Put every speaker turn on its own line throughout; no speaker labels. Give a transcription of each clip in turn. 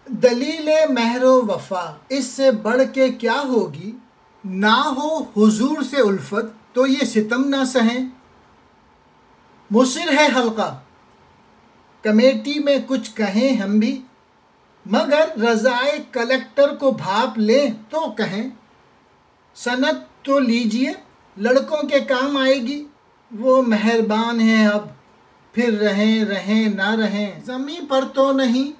دلیل مہر و وفا اس سے بڑھ کے کیا ہوگی، نہ ہو حضور سے الفت تو یہ ستم نہ سہیں۔ مصر ہے حلقہ کمیٹی میں کچھ کہیں ہم بھی، مگر رضائے کلیکٹر کو بھاپ لیں تو کہیں۔ سند تو لیجئے لڑکوں کے کام آئے گی، وہ مہربان ہیں اب پھر رہیں نہ رہیں۔ زمیں پر تو نہیں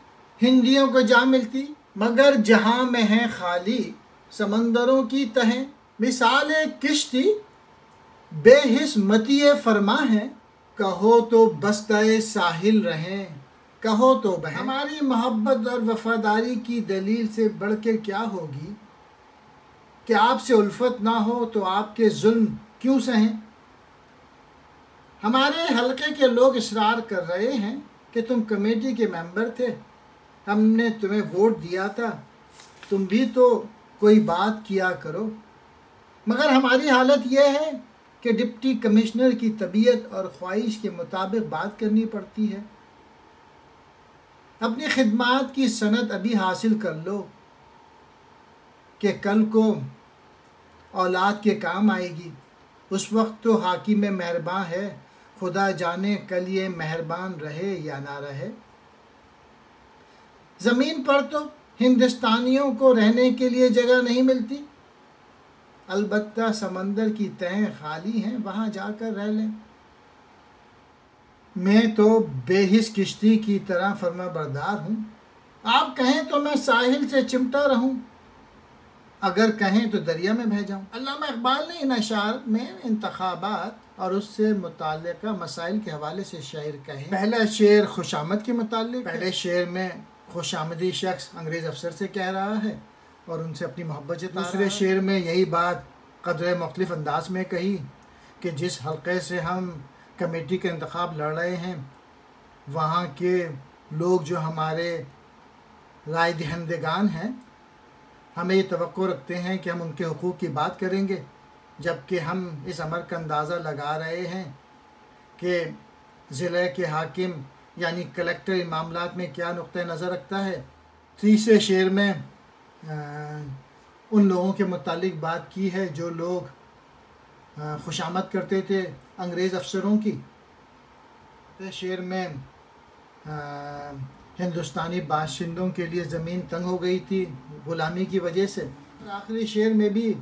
ہندیوں کو جا ملتی، مگر جہاں میں ہیں خالی سمندروں کی تہیں۔ مثال کشتی بے حس متی فرما ہے، کہو تو بستہ ساحل رہیں، کہو تو بہیں۔ ہماری محبت اور وفاداری کی دلیل سے بڑھ کر کیا ہوگی کہ آپ سے الفت نہ ہو تو آپ کے ظلم کیوں سہیں۔ ہمارے حلقے کے لوگ اصرار کر رہے ہیں کہ تم کمیٹی کے ممبر تھے، ہم نے تمہیں ووٹ دیا تھا، تم بھی تو کوئی بات کیا کرو، مگر ہماری حالت یہ ہے کہ ڈپٹی کمشنر کی طبیعت اور خواہش کے مطابق بات کرنی پڑتی ہے۔ اپنی خدمات کی سند ابھی حاصل کر لو کہ کل کو اولاد کے کام آئے گی، اس وقت تو حاکم مہرباں ہے، خدا جانے کل یہ مہربان رہے یا نہ رہے۔ زمین پر تو ہندوستانیوں کو رہنے کے لیے جگہ نہیں ملتی، البتہ سمندر کی تہیں خالی ہیں، وہاں جا کر رہ لیں۔ میں تو بے حس کشتی کی طرح فرما بردار ہوں، آپ کہیں تو میں ساحل سے چمٹا رہوں، اگر کہیں تو دریا میں بہہ جاؤں۔ علامہ اقبال نے ان اشعار میں انتخابات اور اس سے متعلقہ مسائل کے حوالے سے شعر کہے۔ پہلا شعر خوشامد کے متعلق، پہلے شعر میں خوشامدی شخص انگریز افسر سے کہہ رہا ہے اور ان سے اپنی محبت جتا رہا ہے۔ دوسرے شعر میں یہی بات قدرے مختلف انداز میں کہی کہ جس حلقے سے ہم کمیٹی کا انتخاب لڑ رہے ہیں، وہاں کے لوگ جو ہمارے رائے دہندگان ہیں، ہمیں یہ توقع رکھتے ہیں کہ ہم ان کے حقوق کی بات کریں گے، جبکہ ہم اس امر کا اندازہ لگا رہے ہیں کہ ضلع کے حاکم یعنی کلیکٹر ان معاملات میں کیا نقطہ نظر رکھتا ہے۔ تیسرے شعر میں ان لوگوں کے متعلق بات کی ہے جو لوگ خوشامد کرتے تھے انگریز افسروں کی۔ شعر میں ہندوستانی باشندوں کے لیے زمین تنگ ہو گئی تھی غلامی کی وجہ سے۔ آخری شعر میں بھی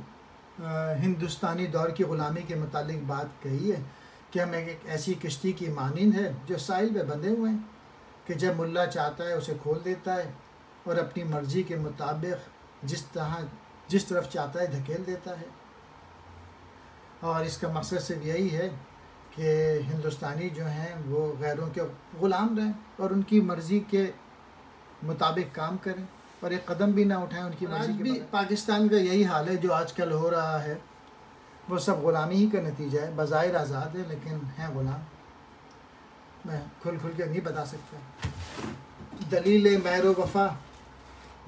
ہندوستانی دور کی غلامی کے متعلق بات کہی ہے کہ ہم ایک ایسی کشتی کی مانند ہے جو ساحل پہ بندھے ہوئے ہیں کہ جب ملا چاہتا ہے اسے کھول دیتا ہے اور اپنی مرضی کے مطابق جس طرف چاہتا ہے دھکیل دیتا ہے، اور اس کا مقصد صرف یہی ہے کہ ہندوستانی جو ہیں وہ غیروں کے غلام رہیں اور ان کی مرضی کے مطابق کام کریں اور ایک قدم بھی نہ اٹھائیں ان کی مرضی کے مطابق۔ پاکستان کا یہی حال ہے جو آج کل ہو رہا ہے، وہ سب غلامی ہی کا نتیجہ ہے۔ بظاہر آزاد ہے لیکن ہیں غلام، میں کھل کے نہیں بتا سکتا۔ دلیل مہر و وفا،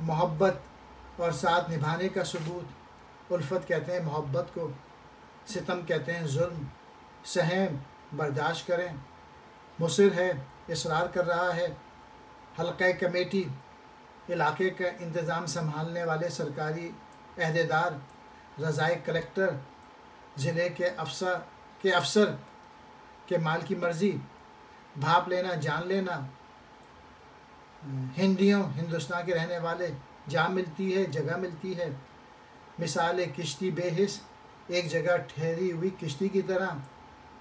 محبت اور ساتھ نبھانے کا ثبوت۔ الفت کہتے ہیں محبت کو، ستم کہتے ہیں ظلم، سہیں برداشت کریں۔ مصر ہے، اصرار کر رہا ہے۔ حلقہ کمیٹی، علاقے کا انتظام سنبھالنے والے سرکاری عہدیدار، رضائے کلیکٹر، ضلع کے افسر کے مال کی مرضی، بھاپ لینا جان لینا۔ ہندوستان کے رہنے والے، جا ملتی ہے جگہ ملتی ہے۔ مثال کشتی بے حس، ایک جگہ ٹھہری ہوئی کشتی کی طرح،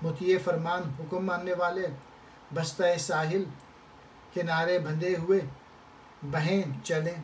مطیع فرمان حکم ماننے والے، بستہ ساحل، کنارے بندھے ہوئے، بہیں چلیں۔